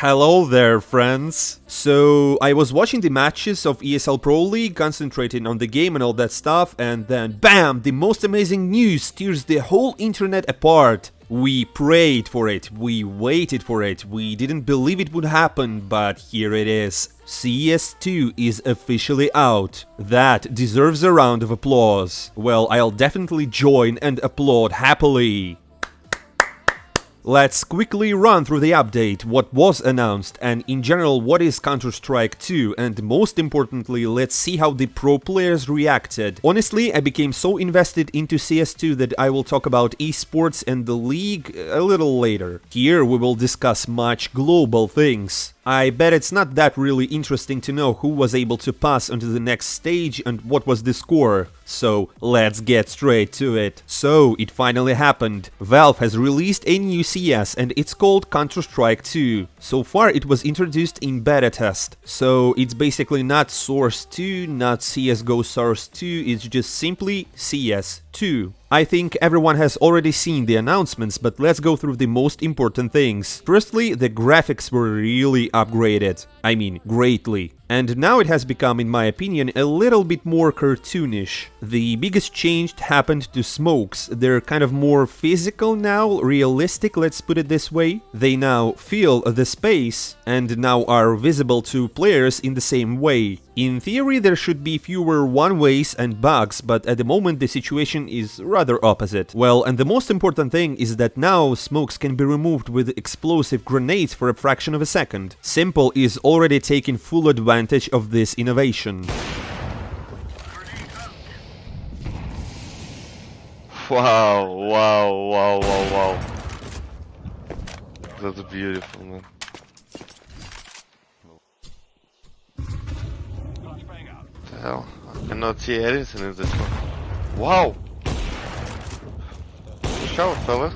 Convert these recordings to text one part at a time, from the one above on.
Hello there, friends! So, I was watching the matches of ESL Pro League, concentrating on the game and all that stuff, and then BAM! The most amazing news tears the whole internet apart. We prayed for it, we waited for it, we didn't believe it would happen, but here it is. CS2 is officially out. That deserves a round of applause. Well, I'll definitely join and applaud happily. Let's quickly run through the update, what was announced, and in general what is Counter-Strike 2, and most importantly, let's see how the pro players reacted. Honestly, I became so invested into CS2 that I will talk about esports and the league a little later. Here we will discuss much global things. I bet it's not that really interesting to know who was able to pass onto the next stage and what was the score. So, let's get straight to it. So, it finally happened. Valve has released a new CS and it's called Counter-Strike 2. So far it was introduced in beta test. So, it's basically not Source 2, not CSGO Source 2, it's just simply CS2. I think everyone has already seen the announcements, but let's go through the most important things. Firstly, the graphics were really upgraded. I mean, greatly. And now it has become, in my opinion, a little bit more cartoonish. The biggest change happened to smokes. They're kind of more physical now, realistic, let's put it this way. They now fill the space and now are visible to players in the same way. In theory, there should be fewer one-ways and bugs, but at the moment the situation is rather opposite. Well, and the most important thing is that now smokes can be removed with explosive grenades for a fraction of a second. Simple is already taking full advantage of this innovation. Wow. That's beautiful, man. What the hell? I cannot see anything in this one. Wow! Watch out, fella.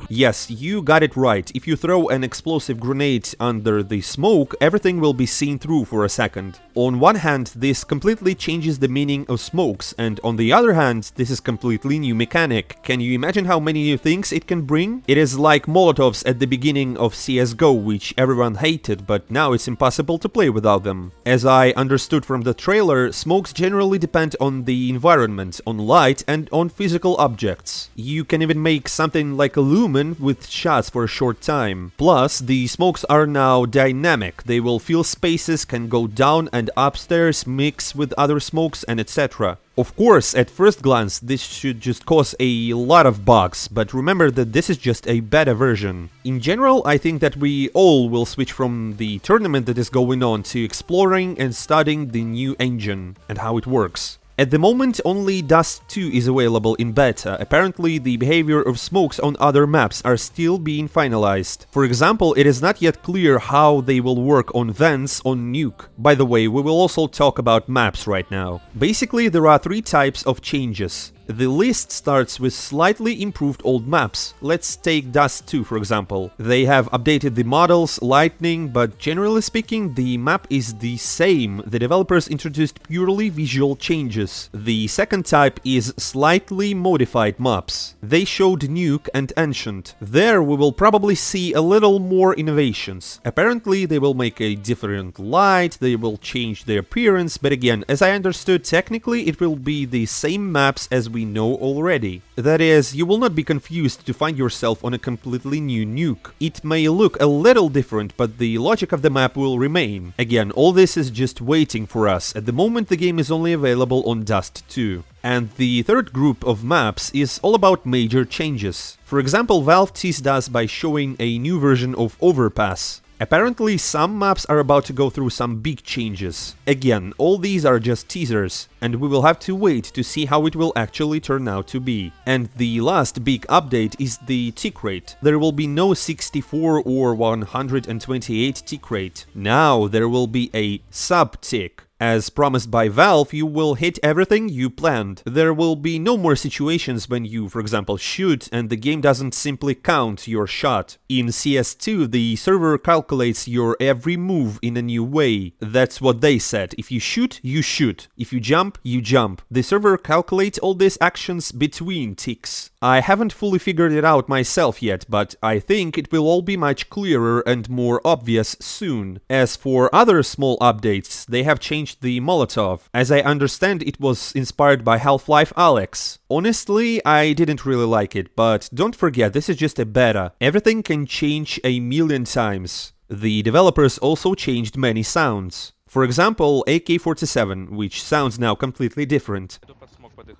Yes, you got it right. If you throw an explosive grenade under the smoke, everything will be seen through for a second. On one hand, this completely changes the meaning of smokes, and on the other hand, this is completely new mechanic. Can you imagine how many new things it can bring? It is like Molotovs at the beginning of CSGO, which everyone hated, but now it's impossible to play without them. As I understood from the trailer, smokes generally depend on the environment, on light, and on physical objects. You can even make something like a lumen with shots for a short time. Plus, the smokes are now dynamic. They will fill spaces, can go down and upstairs, mix with other smokes, and etc. Of course, at first glance, this should just cause a lot of bugs, but remember that this is just a beta version. In general, I think that we all will switch from the tournament that is going on to exploring and studying the new engine and how it works. At the moment, only Dust 2 is available in beta. Apparently, the behavior of smokes on other maps are still being finalized. For example, it is not yet clear how they will work on vents on Nuke. By the way, we will also talk about maps right now. Basically, there are three types of changes. The list starts with slightly improved old maps. Let's take Dust 2 for example. They have updated the models, lighting, but generally speaking the map is the same. The developers introduced purely visual changes. The second type is slightly modified maps. They showed Nuke and Ancient. There we will probably see a little more innovations. Apparently they will make a different light, they will change their appearance, but again, as I understood, technically it will be the same maps as we know already. That is, you will not be confused to find yourself on a completely new Nuke. It may look a little different, but the logic of the map will remain. Again, all this is just waiting for us. At the moment the game is only available on Dust 2. And the third group of maps is all about major changes. For example, Valve teased us by showing a new version of Overpass. Apparently, some maps are about to go through some big changes. Again, all these are just teasers, and we will have to wait to see how it will actually turn out to be. And the last big update is the tick rate. There will be no 64 or 128 tick rate. Now there will be a sub-tick. As promised by Valve, you will hit everything you planned. There will be no more situations when you, for example, shoot and the game doesn't simply count your shot. In CS2, the server calculates your every move in a new way. That's what they said. If you shoot, you shoot. If you jump, you jump. The server calculates all these actions between ticks. I haven't fully figured it out myself yet, but I think it will all be much clearer and more obvious soon. As for other small updates, they have changed the Molotov. As I understand, it was inspired by Half-Life Alyx. Honestly, I didn't really like it, but don't forget, this is just a beta. Everything can change a million times. The developers also changed many sounds. For example, AK-47, which sounds now completely different.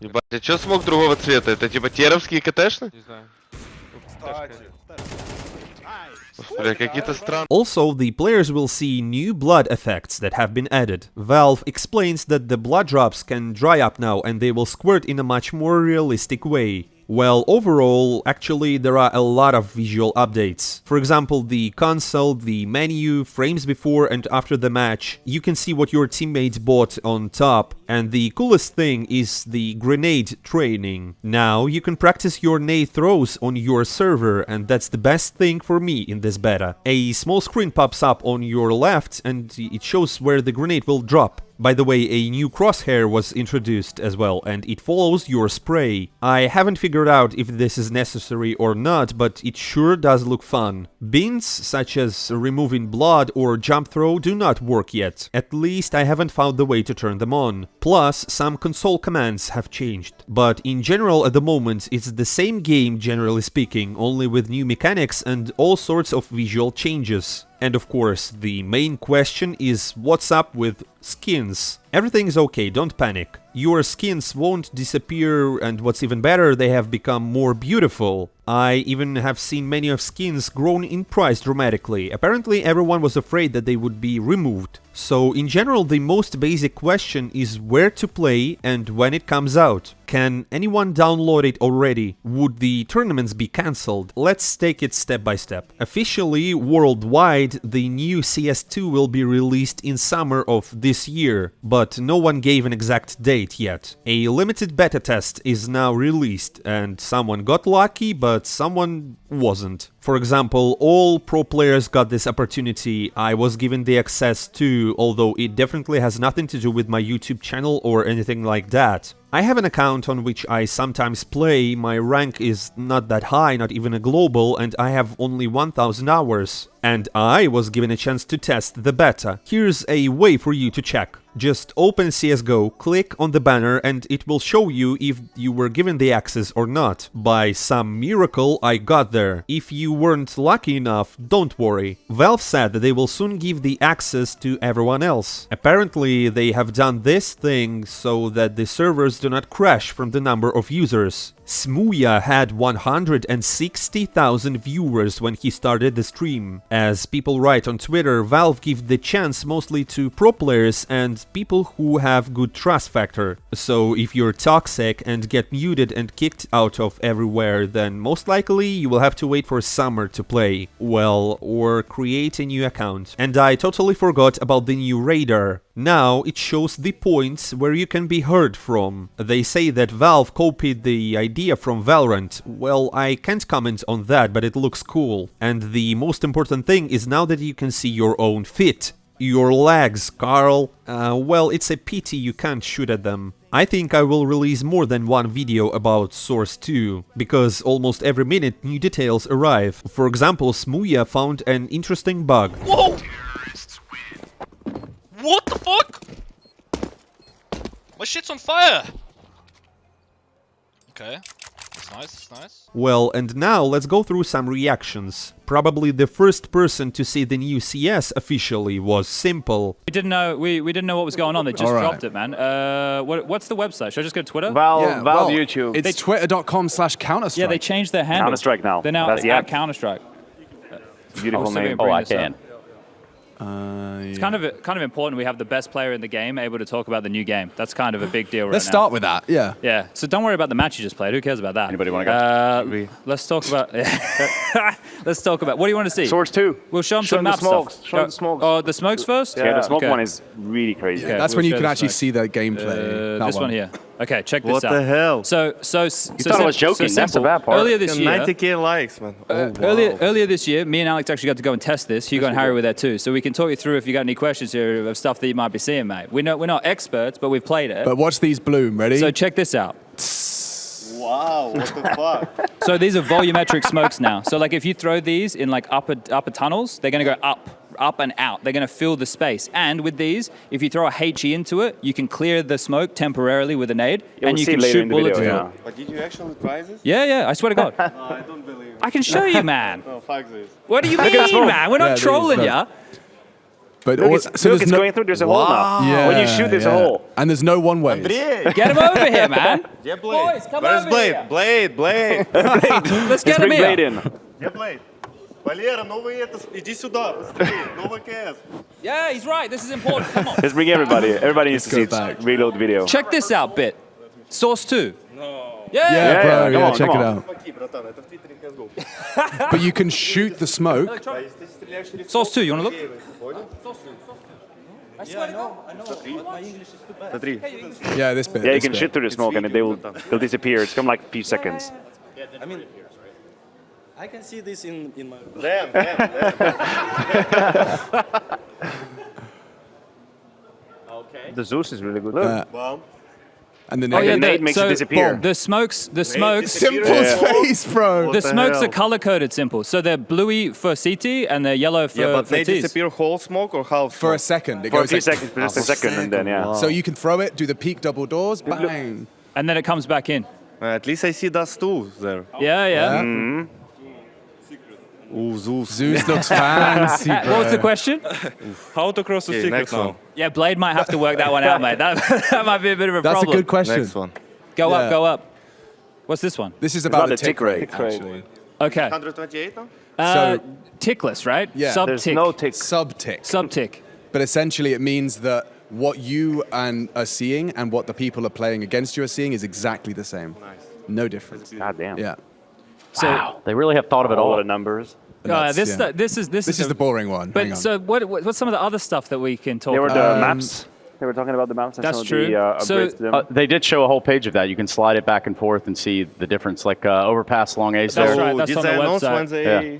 Ебать, а чё смог другого цвета? Это типа теровские КТшны? Не знаю. Бля, какие-то странные. Also, the players will see new blood effects that have been added. Valve explains that the blood drops can dry up now and they will squirt in a much more realistic way. Well, overall, actually, there are a lot of visual updates. For example, the console, the menu, frames before and after the match. You can see what your teammates bought on top. And the coolest thing is the grenade training. Now you can practice your nade throws on your server, and that's the best thing for me in this beta. A small screen pops up on your left and it shows where the grenade will drop. By the way, a new crosshair was introduced as well, and it follows your spray. I haven't figured out if this is necessary or not, but it sure does look fun. Bins, such as removing blood or jump throw, do not work yet. At least I haven't found the way to turn them on. Plus, some console commands have changed. But in general, at the moment, it's the same game, generally speaking, only with new mechanics and all sorts of visual changes. And of course, the main question is what's up with skins? Everything is okay, don't panic. Your skins won't disappear, and what's even better, they have become more beautiful. I even have seen many of skins grown in price dramatically. Apparently everyone was afraid that they would be removed. So in general, the most basic question is where to play and when it comes out. Can anyone download it already? Would the tournaments be cancelled? Let's take it step by step. Officially, worldwide, the new CS2 will be released in summer of this year, but no one gave an exact date yet. A limited beta test is now released, and someone got lucky, but someone wasn't. For example, all pro players got this opportunity. I was given the access too, although it definitely has nothing to do with my YouTube channel or anything like that. I have an account on which I sometimes play, my rank is not that high, not even a global, and I have only 1000 hours. And I was given a chance to test the beta. Here's a way for you to check. Just open CSGO, click on the banner, and it will show you if you were given the access or not. By some miracle, I got there. If you weren't lucky enough, don't worry. Valve said that they will soon give the access to everyone else. Apparently, they have done this thing so that the servers do not crash from the number of users. Smooya had 160,000 viewers when he started the stream. As people write on Twitter, Valve give the chance mostly to pro players and people who have good trust factor. So if you're toxic and get muted and kicked out of everywhere, then most likely you will have to wait for summer to play. Well, or create a new account. And I totally forgot about the new radar. Now it shows the points where you can be heard from. They say that Valve copied the idea from Valorant. Well, I can't comment on that, but it looks cool. And the most important thing is now that you can see your own feet. Your legs, Carl. Well, it's a pity you can't shoot at them. I think I will release more than one video about Source 2, because almost every minute new details arrive. For example, Smooya found an interesting bug. Whoa! What the fuck? My shit's on fire! Okay, that's nice, that's nice. Well, and now let's go through some reactions. Probably the first person to see the new CS officially was Simple. We didn't know what was going on. They just dropped it, man. What's the website? Should I just go to Twitter? Valve YouTube. It's twitter.com/Counter-Strike. Yeah, they changed their handle. Counter-Strike now. They're now That's the at app. Counter-Strike. Beautiful still name. gonna bring Oh, I this up. can. It's kind of important we have the best player in the game able to talk about the new game. That's kind of a big deal right Let's now. start with that. Yeah. Yeah. So don't worry about the match you just played. Who cares about that? Anybody want to go? Let's talk about. Let's talk about. What do you want to see? Source 2. We'll show them Show some them map the smokes. stuff. Show them the smokes. Oh, the smokes first. Yeah, the smoke Okay. one is really crazy. Okay. That's we'll when you show can the actually smoke. see the gameplay. That This one here. Okay, check this What out. the hell? So You thought I was joking. That's the bad part. Earlier this year, 90k likes, man. Oh, wow. earlier this year, me and Alex actually got to go and test this. Hugo and Harry were there too, so we can talk you through if you got any questions here of stuff that you might be seeing, mate. We're not experts, but we've played it. But watch these bloom. Ready? So check this out. Wow, what the fuck? So these are volumetric smokes now. So like if you throw these in like upper tunnels, they're going to go up and out. They're going to fill the space. And with these, if you throw a HE into it, you can clear the smoke temporarily with a nade, and you can shoot bullets through it. But did you actually try this? Yeah, I swear to God. No, I don't believe it. I can show you, man. No, fuck this. What do you at the mean, smoke. man? We're not Yeah, trolling these, ya. but Look, all- it's, look, it's going through. There's a hole now. Yeah, When you shoot, there's a yeah. hole. And there's no one way. Get him over here, man. Где Blade? Boys, come Where's over Blade? here. Blade. Let's get Let's him bring Blade here. in. Где Blade? Валера, новый это, иди сюда, быстрее, новый КС. Yeah, he's right. This is important. Come on. Let's bring everybody. Everybody needs to see go its back. reload video. Check this out, bit. Source 2. No. Yeah, Yeah, bro. come Yeah, on, check come it on. out. Смотри, братан, это в Твиттере CSGO. But you can shoot the smoke. Если ты стреляешь через Source 2, you want to look? понял? Yeah, this bit. Yeah, you this can bit. shoot through the smoke and they'll disappear. It's come like a few seconds. I mean, I can see this in my. Damn. The Zeus is really good. Look. Bam. And then Oh, yeah, nade makes it so disappear. The smokes, disappear. Simple's face, bro. the the smokes hell? are color coded simple. So they're bluey for CT and they're yellow for, Yeah, but for they Ts. disappear whole smoke or half For a smoke? second. It For a goes few like, seconds, just a second, and then, yeah. So you can throw it, do the peak double doors, bang. And then it comes back in. At least I see dust too there. Yeah. Ooh, Zeus. Zeus looks fancy, bro. What was the question? How to cross the Okay, secret next now? one. Yeah, Blade might have to work that one out, mate. That might be a bit of a That's problem. a good question. Next one. Go Yeah. up, go up. What's this one? This is about about the the tick tick rate, rate. Tick rate. actually. Okay. 128 now? So- Tickless, right? Yeah. Sub There's tick. no tick. Sub-tick. Sub tick. But essentially it means that what you are seeing and what the people are playing against you are seeing is exactly the same. No difference. God damn. Yeah. So They really have thought of it A lot all. of numbers. And that's- this yeah. this is This is the boring one. Hang But on. so what's some of the other stuff that we can talk They were about? the maps. They were talking about the maps. And That's some of true. The, So- upgrades to them. They did show a whole page of that. You can slide it back and forth and see the difference, like overpass along Ace That's there. right. That's did on they the announce website. when they... Yeah.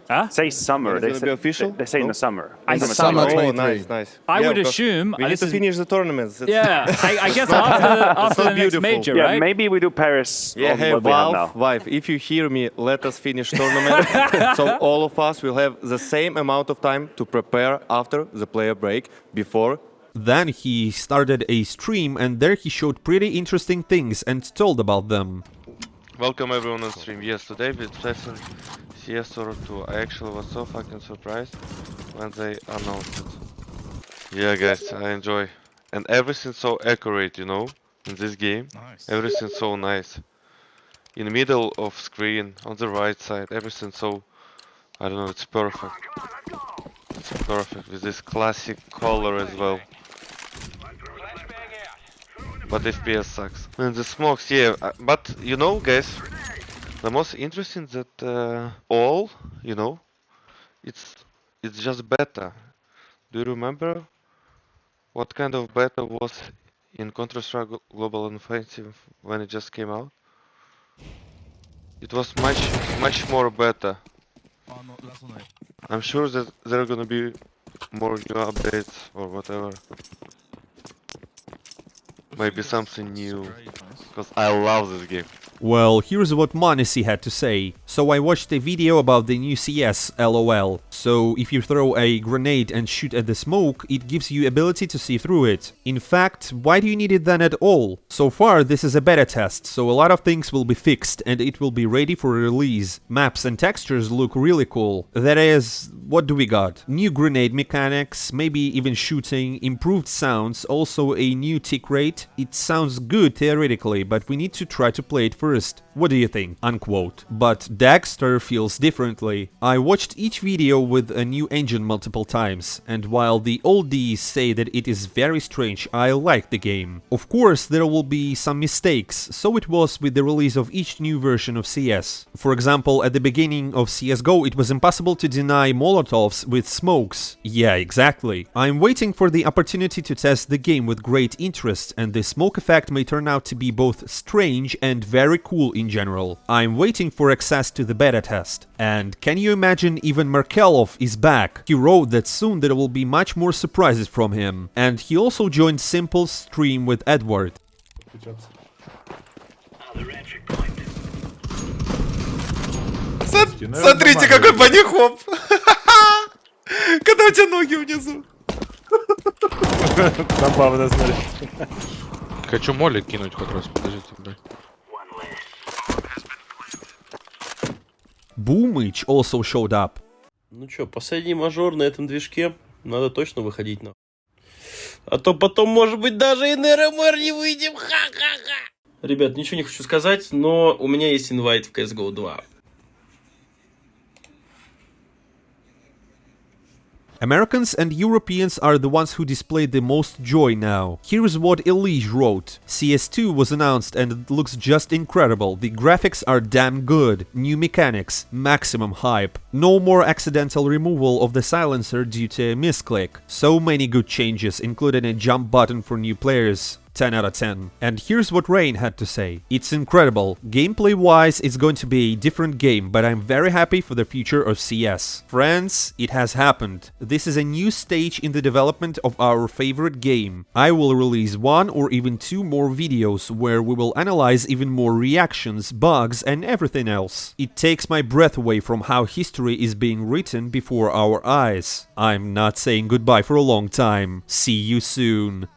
Huh? Say summer. Is They it gonna be official? They say in No? the summer. I In the summer Oh, 23. nice. I would because assume we need this to is- finish the tournaments. It's- Yeah, I guess after the not next beautiful. major, Yeah, right? maybe we do Paris. Yeah, on hey, what we have Valve, now. Vive, if you hear me, let us finish tournament. So all of us will have the same amount of time to prepare after the player break, before. Then he started a stream and there he showed pretty interesting things and told about them. Welcome everyone on stream. Yes, today we're testing CS2. I actually was so fucking surprised when they announced it. Yeah, guys, I enjoy. And everything's so accurate, you know, in this game. Nice. Everything's so nice. In the middle of screen, on the right side, everything's so... I don't know, it's perfect. It's perfect, with this classic color as well. But FPS sucks. And the smokes, yeah, but you know, guys, the most interesting that all, you know, it's just beta. Do you remember what kind of beta was in Counter-Strike Global Offensive when it just came out? It was much more beta. I'm sure that there are gonna be more new updates or whatever. Maybe something new, because I love this game. Well, here's what Monacy had to say. So I watched a video about the new CS, LOL. So if you throw a grenade and shoot at the smoke, it gives you ability to see through it. In fact, why do you need it then at all? So far, this is a beta test, so a lot of things will be fixed and it will be ready for release. Maps and textures look really cool. That is, what do we got? New grenade mechanics, maybe even shooting, improved sounds, also a new tick rate. It sounds good theoretically, but we need to try to play it first. What do you think? Unquote. But Dexter feels differently. I watched each video with a new engine multiple times, and while the oldies say that it is very strange, I like the game. Of course, there will be some mistakes, so it was with the release of each new version of CS. For example, at the beginning of CSGO, it was impossible to deny Molotovs with smokes. Yeah, exactly. I'm waiting for the opportunity to test the game with great interest, and the smoke effect may turn out to be both strange and very cool in general. I'm waiting for access to the beta test. And can you imagine even Markelov is back? He wrote that soon there will be much more surprises from him. And he also joined Simple's stream with Edward. Смотрите, какой банихоп! Когда у тебя ноги внизу. Забавно смотреть. Хочу моли кинуть как раз, подождите, блядь. Boomich also showed up. Ну чё, последний мажор на этом движке. Надо точно выходить на. А то потом, может быть, даже и на РМР не выйдем. Ха-ха-ха. Ребят, ничего не хочу сказать, но у меня есть инвайт в CSGO 2. Americans and Europeans are the ones who displayed the most joy now. Here's what Elige wrote. CS2 was announced and it looks just incredible. The graphics are damn good. New mechanics. Maximum hype. No more accidental removal of the silencer due to a misclick. So many good changes, including a jump button for new players. 10 out of 10. And here's what Rain had to say. It's incredible. Gameplay-wise, it's going to be a different game, but I'm very happy for the future of CS. Friends, it has happened. This is a new stage in the development of our favorite game. I will release 1 or even 2 more videos where we will analyze even more reactions, bugs, and everything else. It takes my breath away from how history is being written before our eyes. I'm not saying goodbye for a long time. See you soon.